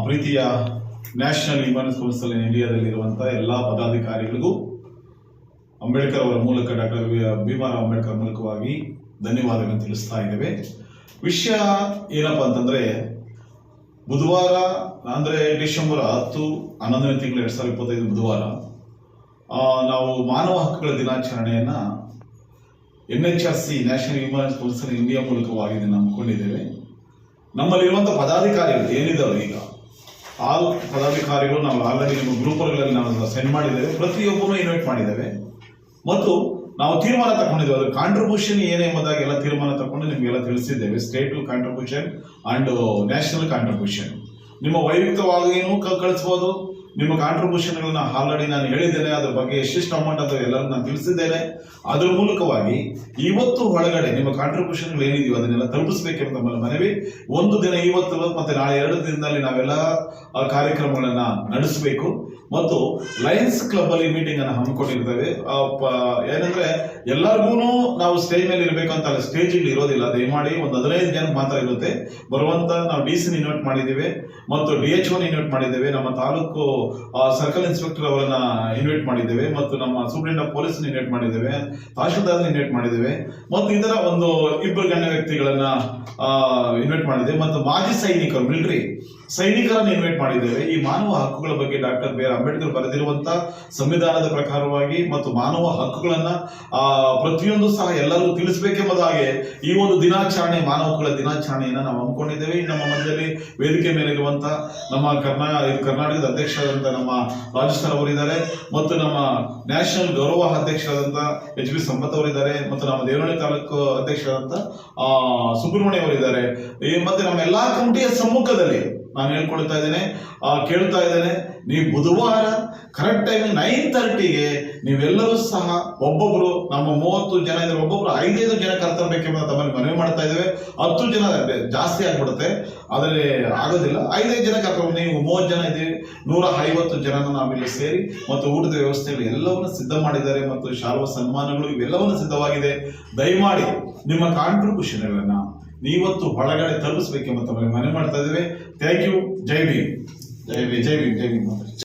ಪ್ರೀತಿಯ national women's council ಇನ್ ಇಂಡಿಯಾದಲ್ಲಿರುವಂಥ ಎಲ್ಲ ಪದಾಧಿಕಾರಿಗಳಿಗೂ ಅಂಬೇಡ್ಕರ್ ಅವರ ಮೂಲಕ ಡಾಕ್ಟರ್ ಭೀಮರಾವ್ ಅಂಬೇಡ್ಕರ್ ಮೂಲಕವಾಗಿ ಧನ್ಯವಾದಗಳನ್ನು ತಿಳಿಸ್ತಾ ಇದ್ದೇವೆ. ವಿಷಯ ಏನಪ್ಪ ಅಂತಂದರೆ, ಬುಧವಾರ ಅಂದರೆ ಡಿಸೆಂಬರ್ 10 11ನೇ ತಿಂಗಳು 2025 ಬುಧವಾರ ನಾವು ಮಾನವ ಹಕ್ಕುಗಳ ದಿನಾಚರಣೆಯನ್ನು NHRC national women's council India ಮೂಲಕವಾಗಿ ಹಮ್ಮಿಕೊಂಡಿದ್ದೇವೆ. ನಮ್ಮಲ್ಲಿರುವಂಥ ಪದಾಧಿಕಾರಿಗಳು ಏನಿದ್ದಾವೆ, ಈಗ ಆ ಪದಾಧಿಕಾರಿಗಳು ನಾವು ಆಲ್ರೆಡಿ ನಿಮ್ಮ ಗ್ರೂಪ್ಗಳಲ್ಲಿ ನಾವು ಸೆಂಡ್ ಮಾಡಿದ್ದೇವೆ. ಪ್ರತಿಯೊಬ್ಬರೂ ಇನ್ವೈಟ್ ಮಾಡಿದ್ದೇವೆ ಮತ್ತು ನಾವು ತೀರ್ಮಾನ ತಗೊಂಡಿದ್ದೇವೆ. ಅದರ ಕಾಂಟ್ರಿಬ್ಯೂಷನ್ ಏನೆಂಬುದಾಗಿ ಎಲ್ಲ ತೀರ್ಮಾನ ತಗೊಂಡು ನಿಮಗೆಲ್ಲ ತಿಳಿಸಿದ್ದೇವೆ. State contribution and national contribution ನಿಮ್ಮ ವೈಯಕ್ತಿಕವಾಗಿಯೂ ಕಳಿಸ್ಬೋದು. ನಿಮ್ಮ ಕಾಂಟ್ರಿಬ್ಯೂಷನ್ಗಳನ್ನ ಆಲ್ರೆಡಿ ನಾನು ಹೇಳಿದ್ದೇನೆ. ಅದ್ರ ಬಗ್ಗೆ ಎಷ್ಟೆಷ್ಟು ಅಮೌಂಟ್ ಅಂತ ಎಲ್ಲರೂ ನಾನು ತಿಳಿಸಿದ್ದೇನೆ. ಅದ್ರ ಮೂಲಕವಾಗಿ ಇವತ್ತು ಒಳಗಡೆ ನಿಮ್ಮ ಕಾಂಟ್ರಿಬ್ಯೂಷನ್ಗಳು ಏನಿದೆಯೋ ಅದನ್ನೆಲ್ಲ ತಲುಪಿಸಬೇಕೆಂಬ ನಮ್ಮಲ್ಲಿ ಮನವಿ. ಒಂದು ದಿನ ಇವತ್ತು ಮತ್ತೆ ನಾಳೆ 2 ದಿನದಲ್ಲಿ ನಾವೆಲ್ಲ ಕಾರ್ಯಕ್ರಮಗಳನ್ನ ನಡೆಸಬೇಕು ಮತ್ತು ಲಯನ್ಸ್ ಕ್ಲಬ್ ಅಲ್ಲಿ ಮೀಟಿಂಗ್ ಅನ್ನು ಹಮ್ಮಿಕೊಂಡಿರ್ತೇವೆ. ಏನಂದ್ರೆ ಎಲ್ಲರಿಗೂ ನಾವು ಸ್ಟೇಜ್ ಮೇಲೆ ಇರಬೇಕಂತ ಸ್ಟೇಜ್ ಇಲ್ಲಿ ಇರೋದಿಲ್ಲ. ದಯಮಾಡಿ ಒಂದು 15 ಜನ ಮಾತ್ರ ಇರುತ್ತೆ ಬರುವಂತ. ನಾವು DC ಇನ್ವೈಟ್ ಮಾಡಿದ್ದೇವೆ ಮತ್ತು DHO ಇನ್ವೈಟ್ ಮಾಡಿದ್ದೇವೆ. ನಮ್ಮ ತಾಲೂಕು ಸರ್ಕಲ್ ಇನ್ಸ್ಪೆಕ್ಟರ್ ಅವರನ್ನ ಇನ್ವೈಟ್ ಮಾಡಿದ್ದೇವೆ ಮತ್ತು ನಮ್ಮ ಸೂಪರಿಂಟೆಂಡೆಂಟ್ ಆಫ್ ಪೊಲೀಸ್ ಇನ್ವೈಟ್ ಮಾಡಿದ್ದೇವೆ, ತಹಶೀಲ್ದಾರ್ ಇನ್ವೈಟ್ ಮಾಡಿದ್ದೇವೆ ಮತ್ತು ಇದರ ಒಂದು 2 ಗಣ್ಯ ವ್ಯಕ್ತಿಗಳನ್ನ ಇನ್ವೈಟ್ ಮಾಡಿದ್ದೇವೆ ಮತ್ತು ಮಾಜಿ ಸೈನಿಕರು, ಮಿಲಿಟರಿ ಸೈನಿಕರನ್ನು ಇನ್ವೈಟ್ ಮಾಡಿದ್ದೇವೆ. ಈ ಮಾನವ ಹಕ್ಕುಗಳ ಬಗ್ಗೆ ಡಾಕ್ಟರ್ ಬಿ ಆರ್ ಅಂಬೇಡ್ಕರ್ ಬರೆದಿರುವಂತ ಸಂವಿಧಾನದ ಪ್ರಕಾರವಾಗಿ ಮತ್ತು ಮಾನವ ಹಕ್ಕುಗಳನ್ನ ಪ್ರತಿಯೊಂದು ಸಹ ಎಲ್ಲರಿಗೂ ತಿಳಿಸಬೇಕೆಂಬುದಾಗಿ ಈ ಒಂದು ದಿನಾಚರಣೆ, ಮಾನವ ಹಕ್ಕುಗಳ ದಿನಾಚರಣೆಯನ್ನು ನಾವು ಹಮ್ಮಿಕೊಂಡಿದ್ದೇವೆ. ನಮ್ಮ ಮಧ್ಯದಲ್ಲಿ ವೇದಿಕೆ ಮೇಲೆ ಇರುವಂತ ನಮ್ಮ ಕರ್ನಾಟಕದ ಅಧ್ಯಕ್ಷರಾದಂಥ ನಮ್ಮ ರಾಜಸ್ಥಾನ್ ಅವರಿದ್ದಾರೆ ಮತ್ತು ನಮ್ಮ ನ್ಯಾಷನಲ್ ಗೌರವ ಅಧ್ಯಕ್ಷರಾದಂಥ HB ಸಂಪತ್ ಅವರಿದ್ದಾರೆ ಮತ್ತು ನಮ್ಮ ದೇವನಹಳ್ಳಿ ತಾಲೂಕು ಅಧ್ಯಕ್ಷರಾದಂಥ ಸುಬ್ರಹ್ಮಣ್ಯ ಅವರಿದ್ದಾರೆ. ಮತ್ತೆ ನಮ್ಮ ಎಲ್ಲಾ ಕಮಿಟಿಯ ಸಮ್ಮುಖದಲ್ಲಿ ನಾನು ಹೇಳ್ಕೊಳ್ತಾ ಇದ್ದೇನೆ, ಕೇಳ್ತಾ ಇದ್ದೇನೆ, ನೀವು ಬುಧವಾರ ಕರೆಕ್ಟ್ ಟೈಮ್ 9:30ಗೆ ನೀವೆಲ್ಲರೂ ಸಹ ಒಬ್ಬೊಬ್ರು, ನಮ್ಮ 30 ಜನ ಇದ್ರೆ ಒಬ್ಬೊಬ್ರು 5 ಜನ ಕರ್ತರಬೇಕೆಂಬ ತಮ್ಮಲ್ಲಿ ಮನವಿ ಮಾಡ್ತಾ ಇದ್ದೇವೆ. 10 ಜನ ಜಾಸ್ತಿ ಆಗ್ಬಿಡುತ್ತೆ, ಆದರೆ ಆಗೋದಿಲ್ಲ. 5 ಜನ ಕರ್ಕೊಂಡು ನೀವು 30 ಜನ ಇದ್ದೀವಿ, 150 ಜನ ನಾವಿಲ್ಲಿ ಸೇರಿ ಮತ್ತು ಊಟದ ವ್ಯವಸ್ಥೆಗಳು ಎಲ್ಲವನ್ನು ಸಿದ್ಧ ಮಾಡಿದ್ದಾರೆ ಮತ್ತು ಶಾಲಾ ಸನ್ಮಾನಗಳು ಇವೆಲ್ಲವನ್ನು ಸಿದ್ಧವಾಗಿದೆ. ದಯಮಾಡಿ ನಿಮ್ಮ ಕಾಂಟ್ರಿಬ್ಯೂಷನ್ಗಳನ್ನ ನೀವತ್ತು ಒಳಗಡೆ ತಲುಪಿಸಬೇಕೆಂಬ ತಮ್ಮಲ್ಲಿ ಮನವಿ ಮಾಡ್ತಾ ಇದ್ದೇವೆ. Thank you. ಜೈ ಭೀಮ್, ಜೈ ಭೀಮ್, ಜೈ ಭೀಮ್, ಜೈ ಭೀಮ್.